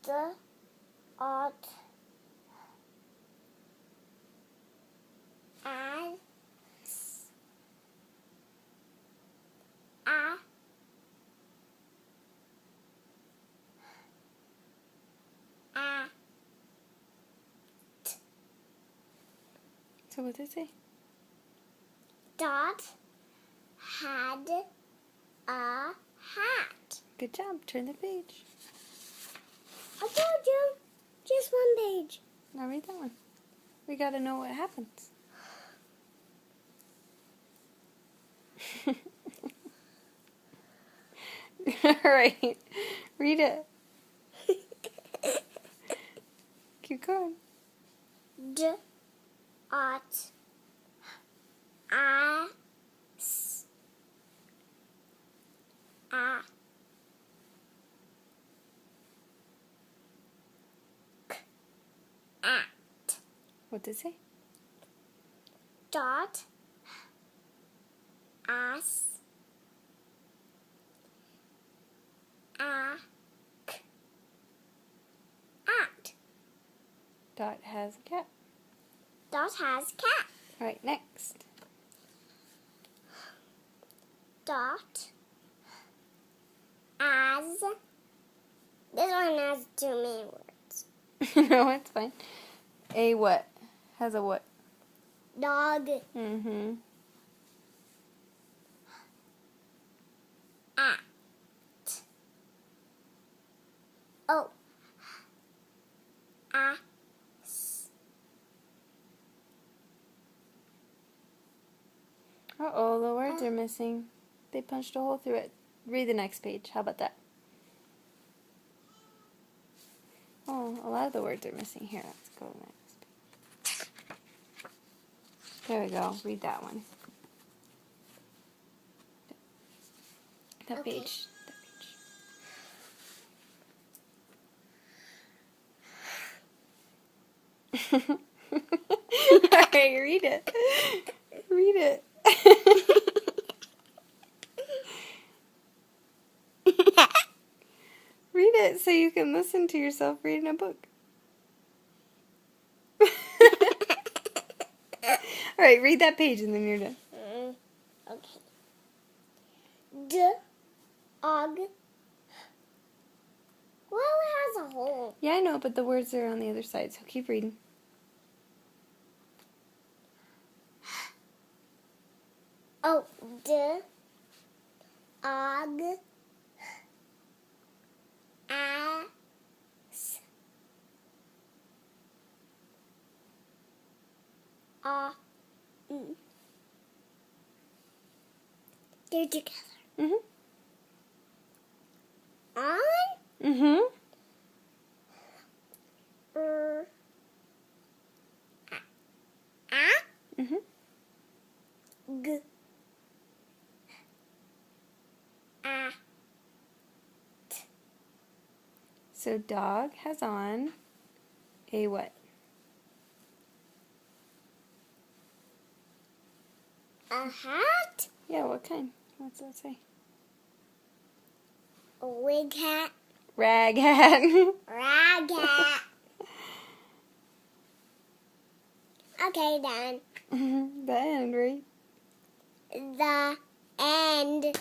The art as a So what did it say? Dot had a hat. Good job. Turn the page. I told you, just one page. Now read that one. We gotta know what happens. Alright. Read it. Keep going. D art as a at. What did it say? Dot as a at. Dot has a cat. Dot has cat. Alright, next. Dot as. This one has too many words. No, it's fine. A what? Has a what? Dog. Mm-hmm. At. Oh. A. Uh-oh, the words are missing. They punched a hole through it. Read the next page. How about that? Oh, a lot of the words are missing. Here, let's go to the next page. There we go. Read that one. That Okay. page. That page. Alright, read it. Read it. Read it so you can listen to yourself reading a book. Alright, read that page and then you're done. Okay. Dog. Well, it has a hole. Yeah, I know, but the words are on the other side, so keep reading. Oh, dog. As. They're together. Mm-hmm. On. Mm-hmm. Mm-hmm. G. So dog has on a what? A hat. Yeah, what kind? What's that say? A wig hat. Rag hat. Rag hat. Okay, done. The end, right? The end.